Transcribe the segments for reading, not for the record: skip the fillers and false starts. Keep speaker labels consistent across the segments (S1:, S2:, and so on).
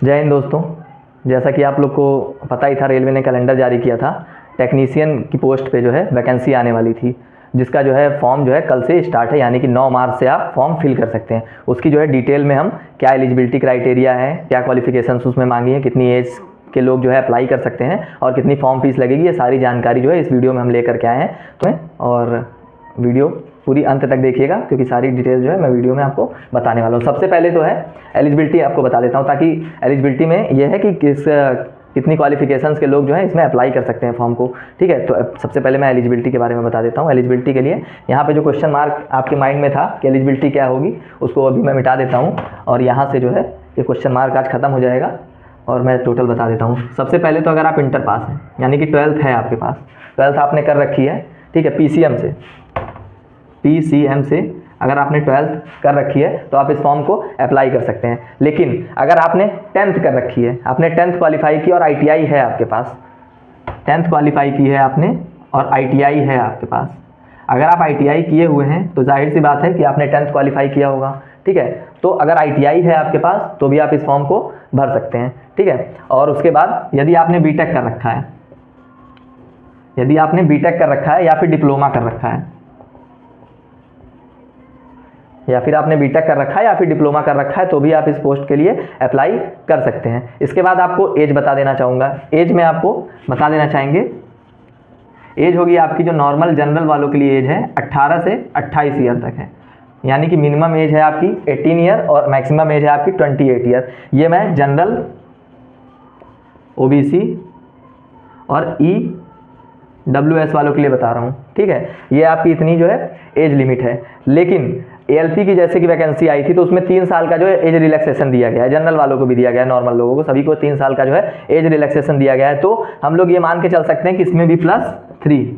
S1: जय हिंद दोस्तों। जैसा कि आप लोग को पता ही था, रेलवे ने कैलेंडर जारी किया था। टेक्नीशियन की पोस्ट पे जो है वैकेंसी आने वाली थी, जिसका जो है फॉर्म जो है कल से स्टार्ट है, यानी कि 9 मार्च से आप फॉर्म फिल कर सकते हैं। उसकी जो है डिटेल में हम क्या एलिजिबिलिटी क्राइटेरिया है, क्या क्वालिफिकेशंस उसमें मांगी है, कितनी एज के लोग जो है अप्लाई कर सकते हैं और कितनी फॉर्म फीस लगेगी, ये सारी जानकारी जो है इस वीडियो में हम लेकर के आए हैं। तो और वीडियो पूरी अंत तक देखिएगा, क्योंकि सारी डिटेल जो है मैं वीडियो में आपको बताने वाला हूँ। सबसे पहले तो है एलिजिबिलिटी आपको बता देता हूँ, ताकि एलिजिबिलिटी में यह है कि कितनी क्वालिफिकेशंस के लोग जो हैं इसमें अप्लाई कर सकते हैं फॉर्म को। ठीक है, तो सबसे पहले मैं एलिजिबिलिटी के बारे में बता देता हूँ। एलिजिबिलिटी के लिए यहाँ पे जो क्वेश्चन मार्क आपके माइंड में था कि एलिजिबिलिटी क्या होगी, उसको अभी मैं मिटा देता हूँ और यहाँ से जो है ये क्वेश्चन मार्क आज खत्म हो जाएगा और मैं टोटल बता देता हूँ। सबसे पहले तो अगर आप इंटर पास हैं, यानी कि 12th है आपके पास, 12th आपने कर रखी है, ठीक है, PCM से अगर आपने 12th कर रखी है तो आप इस फॉर्म को अप्लाई कर सकते हैं। लेकिन अगर आपने 10th कर रखी है, आपने 10th क्वालिफाई की और ITI है आपके पास, 10th क्वालिफाई की है आपने और ITI है आपके पास, अगर आप ITI किए हुए हैं तो जाहिर सी बात है कि आपने 10th क्वालिफाई किया होगा। ठीक है, तो अगर ITI है आपके पास तो भी आप इस फॉर्म को भर सकते हैं। ठीक है, और उसके बाद यदि आपने बीटेक कर रखा है, यदि आपने बीटेक कर रखा है या फिर डिप्लोमा कर रखा है, या फिर आपने बीटेक कर रखा है या फिर डिप्लोमा कर रखा है, तो भी आप इस पोस्ट के लिए अप्लाई कर सकते हैं। इसके बाद आपको एज बता देना चाहूँगा। एज में आपको बता देना चाहेंगे, एज होगी आपकी जो नॉर्मल जनरल वालों के लिए एज है 18 से 28 ईयर तक है, यानी कि मिनिमम एज है आपकी 18 ईयर और मैक्सिमम एज है आपकी 28 ईयर। ये मैं जनरल, OBC और EWS वालों के लिए बता रहा हूँ। ठीक है, ये आपकी इतनी जो है एज लिमिट है। लेकिन ALP की जैसे कि वैकेंसी आई थी तो उसमें 3 साल का जो है एज रिलैक्सेशन दिया गया है, जनरल वालों को भी दिया गया है, नॉर्मल लोगों को सभी को 3 साल का जो है एज रिलैक्सेशन दिया गया है। तो हम लोग ये मान के चल सकते हैं कि इसमें भी +3,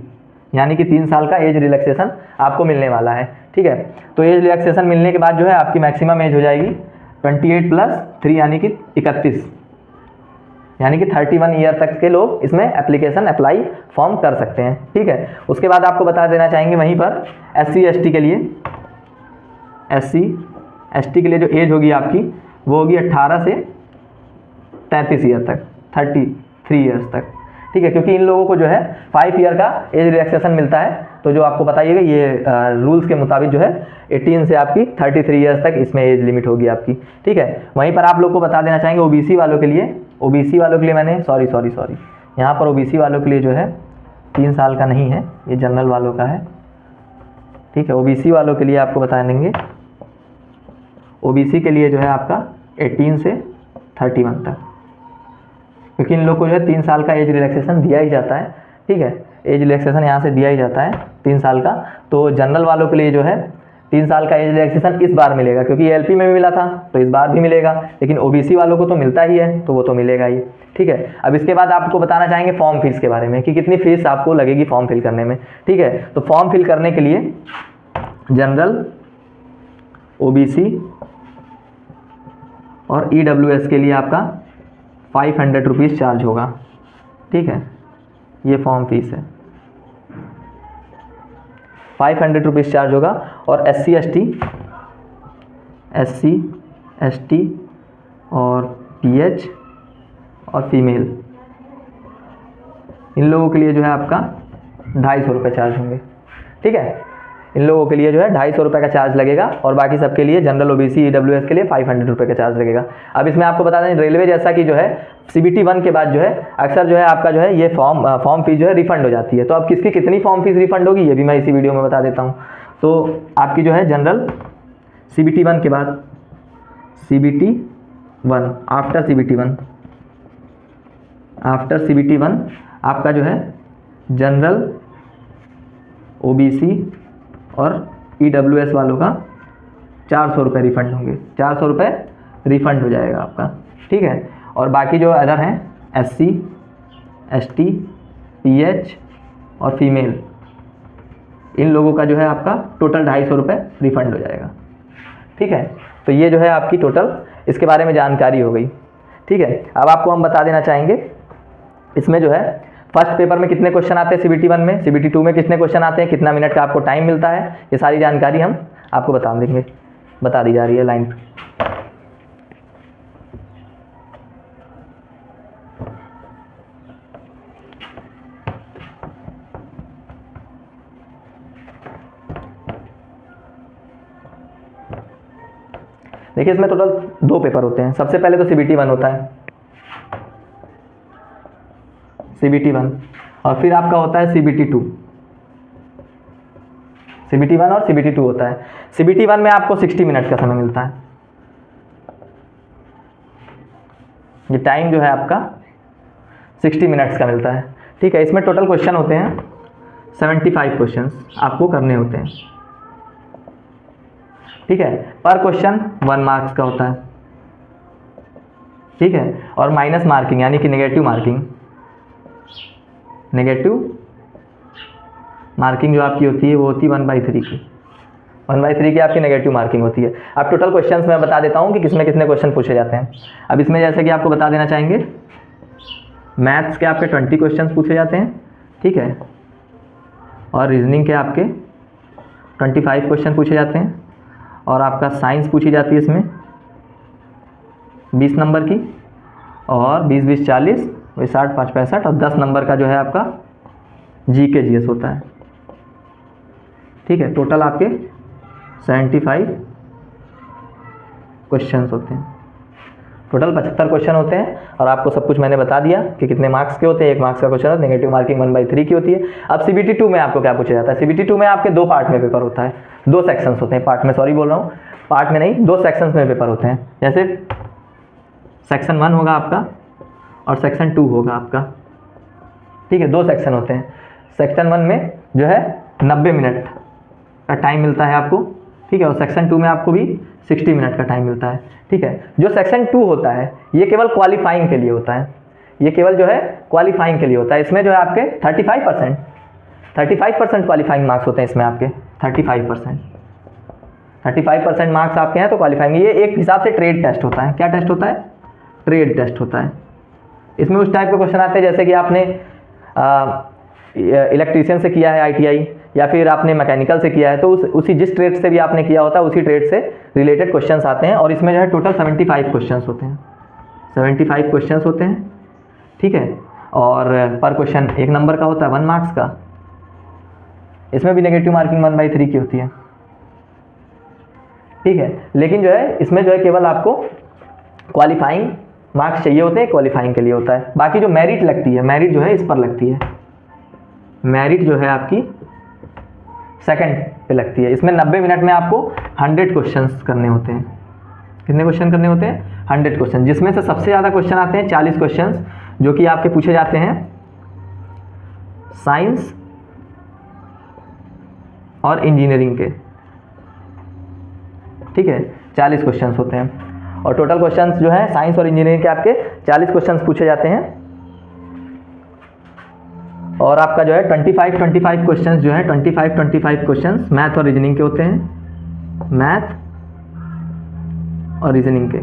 S1: यानी कि 3 साल का एज रिलैक्सेशन आपको मिलने वाला है। ठीक है, तो एज रिलैक्सेशन मिलने के बाद जो है आपकी मैक्सिमम एज हो जाएगी 28 + 3 यानी कि 31, यानी कि 31 ईयर तक के लोग इसमें एप्लीकेशन अप्लाई फॉर्म कर सकते हैं। ठीक है, उसके बाद आपको बता देना चाहेंगे वहीं पर SC ST के लिए, SC ST के लिए जो एज होगी आपकी वो होगी 18 से 33 ईयर तक, 33 ईयर्स तक। ठीक है, क्योंकि इन लोगों को जो है 5 ईयर का एज रिलैक्सेशन मिलता है, तो जो आपको बताइएगा ये रूल्स के मुताबिक जो है 18 से आपकी 33 ईयर्स तक इसमें एज लिमिट होगी आपकी। ठीक है, वहीं पर आप लोग को बता देना चाहेंगे OBC वालों के लिए, OBC वालों के लिए मैंने सॉरी यहाँ पर OBC वालों के लिए जो है 3 साल का नहीं है, ये जनरल वालों का है। ठीक है, OBC वालों के लिए आपको बता देंगे, OBC के लिए जो है आपका 18 से 31 तक, क्योंकि इन लोग को जो है 3 साल का एज रिलैक्सेशन दिया ही जाता है। ठीक है, एज रिलैक्सेशन यहाँ से दिया ही जाता है 3 साल का। तो जनरल वालों के लिए जो है 3 साल का एज रिलैक्सेशन इस बार मिलेगा, क्योंकि ALP में भी मिला था तो इस बार भी मिलेगा, लेकिन OBC वालों को तो मिलता ही है तो वो तो मिलेगा ही। ठीक है, अब इसके बाद आपको बताना चाहेंगे फॉर्म फीस के बारे में कि कितनी फीस आपको लगेगी फॉर्म फिल करने में। ठीक है, तो फॉर्म फिल करने के लिए जनरल, OBC और EWS के लिए आपका 500 रुपीज़ चार्ज होगा। ठीक है, ये फॉर्म फीस है, 500 रुपीज़ चार्ज होगा। और SC ST और PH और फीमेल, इन लोगों के लिए जो है आपका 250 रुपये चार्ज होंगे। ठीक है, इन लोगों के लिए जो है 250 रुपये का चार्ज लगेगा और बाकी सबके लिए जनरल, OBC, EWS के लिए 500 रुपये का चार्ज लगेगा। अब इसमें आपको बता दें, रेलवे जैसा कि जो है CBT 1 के बाद जो है अक्सर जो है आपका जो है ये फॉर्म फीस जो है रिफंड हो जाती है। तो अब किसकी कितनी फॉर्म फीस रिफंड होगी ये भी मैं इसी वीडियो में बता देता हूँ। तो आपकी जो है जनरल CBT 1 के बाद CBT 1, आफ्टर CBT 1 आपका जो है जनरल, OBC और EWS वालों का 400 रुपये रिफंड होंगे, 400 रुपये रिफंड हो जाएगा आपका। ठीक है, और बाकी जो अदर हैं SC ST PH और फीमेल, इन लोगों का जो है आपका टोटल 250 रुपये रिफंड हो जाएगा। ठीक है, तो ये जो है आपकी टोटल इसके बारे में जानकारी हो गई। ठीक है, अब आपको हम बता देना चाहेंगे इसमें जो है फर्स्ट पेपर में कितने क्वेश्चन आते हैं CBT 1 में, CBT 2 में कितने क्वेश्चन आते हैं, कितना मिनट का आपको टाइम मिलता है, ये सारी जानकारी हम आपको बता दी जा रही है लाइन पे। देखिए इसमें टोटल 2 पेपर होते हैं। सबसे पहले तो CBT 1 होता है, CBT 1, और फिर आपका होता है CBT 2। CBT 1 और CBT 2 होता है। CBT 1 में आपको 60 मिनट का समय मिलता है। ये टाइम जो है आपका 60 मिनट्स का मिलता है, ठीक है। इसमें टोटल क्वेश्चन होते हैं 75 क्वेश्चंस आपको करने होते हैं, ठीक है। पर क्वेश्चन 1 मार्क्स का होता है, ठीक है। और माइनस मार्किंग यानी कि नेगेटिव मार्किंग जो आपकी होती है वो होती है 1/3 की। 1/3 की आपकी नेगेटिव मार्किंग होती है। अब टोटल क्वेश्चंस मैं बता देता हूँ कि किसमें कितने क्वेश्चन पूछे जाते हैं। अब इसमें जैसे कि आपको बता देना चाहेंगे, मैथ्स के आपके 20 क्वेश्चन पूछे जाते हैं, ठीक है। और रीजनिंग के आपके 25 क्वेश्चन पूछे जाते हैं। और आपका साइंस पूछी जाती है इसमें 20 नंबर की, और 20 40 60 5 65, और 10 नंबर का जो है आपका GK GS होता है, ठीक है। टोटल आपके 75 क्वेश्चंस होते हैं। टोटल 75 क्वेश्चन होते हैं। और आपको सब कुछ मैंने बता दिया कि कितने मार्क्स के होते हैं। 1 मार्क्स का क्वेश्चन है, नेगेटिव मार्किंग 1/3 की होती है। अब CBT 2 में आपको क्या पूछा जाता है? CBT 2 में आपके 2 पार्ट में पेपर होता है, 2 सेक्शंस होते हैं। पार्ट में, सॉरी बोल रहा हूँ, पार्ट में नहीं, 2 सेक्शंस में पेपर होते हैं। जैसे सेक्शन 1 होगा आपका और सेक्शन 2 होगा आपका, ठीक है। 2 सेक्शन होते हैं। सेक्शन 1 में जो है 90 मिनट का टाइम मिलता है आपको, ठीक है। और सेक्शन 2 में आपको भी 60 मिनट का टाइम मिलता है, ठीक है। जो सेक्शन 2 होता है ये केवल क्वालिफाइंग के लिए होता है, ये केवल जो है क्वालिफाइंग के लिए होता है। इसमें जो है आपके 35% क्वालिफाइंग मार्क्स होते हैं इसमें आपके। 35% मार्क्स आपके हैं तो क्वालिफाइंग। ये एक हिसाब से ट्रेड टेस्ट होता है। क्या टेस्ट होता है? ट्रेड टेस्ट होता है। इसमें उस टाइप के क्वेश्चन आते हैं जैसे कि आपने इलेक्ट्रीशियन से किया है ITI, या फिर आपने मैकेनिकल से किया है, तो उसी जिस ट्रेड से भी आपने किया होता है उसी ट्रेड से रिलेटेड क्वेश्चंस आते हैं। और इसमें जो है टोटल 75 क्वेश्चंस होते हैं, 75 क्वेश्चंस होते हैं, ठीक है। और पर क्वेश्चन 1 नंबर का होता है, 1 मार्क्स का। इसमें भी नेगेटिव मार्किंग 1/3 की होती है, ठीक है। लेकिन जो है इसमें जो है केवल आपको क्वालिफाइंग मार्क्स चाहिए होते हैं, क्वालिफाइंग के लिए होता है। बाकी जो मेरिट लगती है, मेरिट जो है इस पर लगती है। मेरिट जो है आपकी सेकंड पे लगती है। इसमें 90 मिनट में आपको 100 क्वेश्चंस करने होते हैं। कितने क्वेश्चन करने होते हैं? 100 क्वेश्चन, जिसमें से सबसे ज़्यादा क्वेश्चन आते हैं 40 क्वेश्चंस, जो कि आपके पूछे जाते हैं साइंस और इंजीनियरिंग के, ठीक है। 40 क्वेश्चंस होते हैं। और टोटल क्वेश्चंस जो है साइंस और इंजीनियरिंग के आपके 40 क्वेश्चंस पूछे जाते हैं। और आपका जो है 25 क्वेश्चंस जो है 25 क्वेश्चंस मैथ और रीजनिंग के होते हैं, मैथ और रीजनिंग के,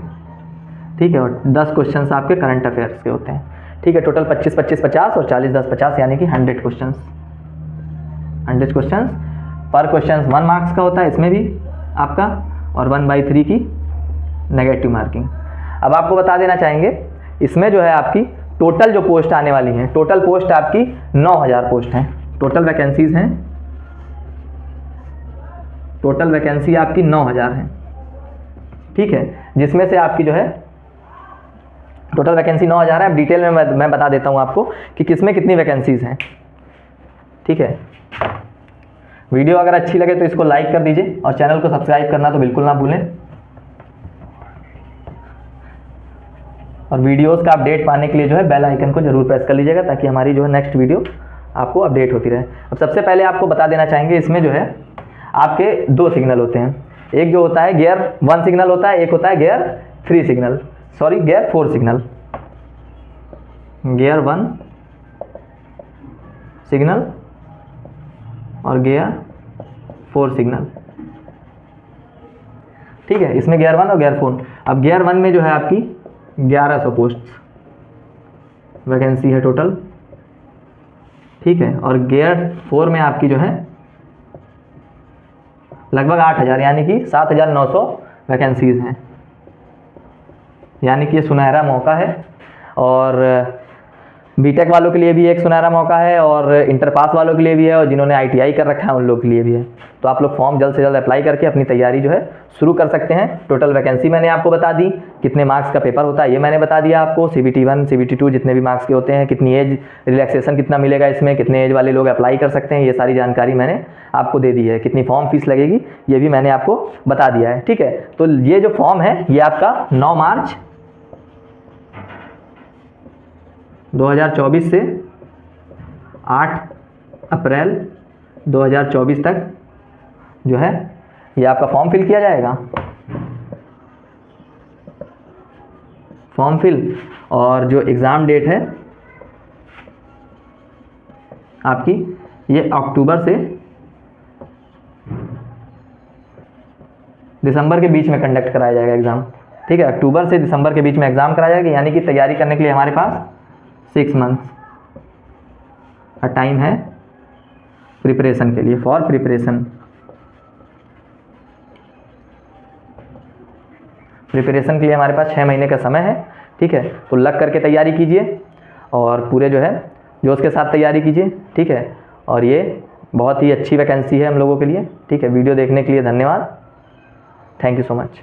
S1: ठीक है। और 10 क्वेश्चंस आपके करंट अफेयर्स के होते हैं, ठीक है। टोटल 25 25 50 और 40 10 50, यानी कि 100 क्वेश्चंस। 100 क्वेश्चंस पर क्वेश्चन 1 मार्क्स का होता है इसमें भी आपका, और 1/3 की नेगेटिव मार्किंग। अब आपको बता देना चाहेंगे इसमें जो है आपकी टोटल जो पोस्ट आने वाली हैं, टोटल पोस्ट आपकी 9000 पोस्ट हैं। टोटल वैकेंसीज हैं, टोटल वैकेंसी आपकी 9000 हैं, ठीक है। जिसमें से आपकी जो है टोटल वैकेंसी 9000 है। अब डिटेल में मैं बता देता हूं आपको कि किसमें कितनी वैकेंसीज हैं, ठीक है। वीडियो अगर अच्छी लगे तो इसको लाइक कर दीजिए और चैनल को सब्सक्राइब करना तो बिल्कुल ना भूलें। और वीडियोस का अपडेट पाने के लिए जो है बेल आइकन को जरूर प्रेस कर लीजिएगा, ताकि हमारी जो है नेक्स्ट वीडियो आपको अपडेट होती रहे। अब सबसे पहले आपको बता देना चाहेंगे इसमें जो है आपके 2 सिग्नल होते हैं। एक जो होता है गियर 1 सिग्नल होता है, एक होता है gear 3 signal, sorry gear 4 signal. Gear 1 signal और गियर 4 सिग्नल, ठीक है। इसमें गियर 1 और गियर 4। अब गियर 1 में जो है आपकी 1100 पोस्ट वैकेंसी है टोटल, ठीक है। और गियर 4 में आपकी जो है लगभग 8000 यानी कि 7900 वैकेंसीज हैं, यानी कि ये सुनहरा मौका है। और बीटेक वालों के लिए भी एक सुनहरा मौका है और इंटर पास वालों के लिए भी है और जिन्होंने आईटीआई कर रखा है उन लोग के लिए भी है। तो आप लोग फॉर्म जल्द से जल्द अप्लाई करके अपनी तैयारी जो है शुरू कर सकते हैं। टोटल वैकेंसी मैंने आपको बता दी, कितने मार्क्स का पेपर होता है ये मैंने बता दिया आपको, CBT 1 CBT 2 जितने भी मार्क्स के होते हैं, कितनी एज रिलैक्सेशन कितना मिलेगा इसमें, कितने एज वाले लोग अप्लाई कर सकते हैं, ये सारी जानकारी मैंने आपको दे दी है। कितनी फॉर्म फीस लगेगी ये भी मैंने आपको बता दिया है, ठीक है। तो ये जो फॉर्म है ये आपका 9 मार्च 2024 से 8 अप्रैल 2024 तक जो है ये आपका फॉर्म फिल किया जाएगा। फॉर्म फिल और जो एग्ज़ाम डेट है आपकी ये अक्टूबर से दिसंबर के बीच में कंडक्ट कराया जाएगा एग्ज़ाम, ठीक है। अक्टूबर से दिसंबर के बीच में एग्ज़ाम कराया जाएगा, यानी कि तैयारी करने के लिए हमारे पास 6 मंथ्स का टाइम है प्रिपरेशन के लिए, फॉर प्रिपरेशन के लिए हमारे पास 6 महीने का समय है, ठीक है। तो लग करके तैयारी कीजिए और पूरे जो है जोश के साथ तैयारी कीजिए, ठीक है। और ये बहुत ही अच्छी वैकेंसी है हम लोगों के लिए, ठीक है। वीडियो देखने के लिए धन्यवाद, थैंक यू सो मच।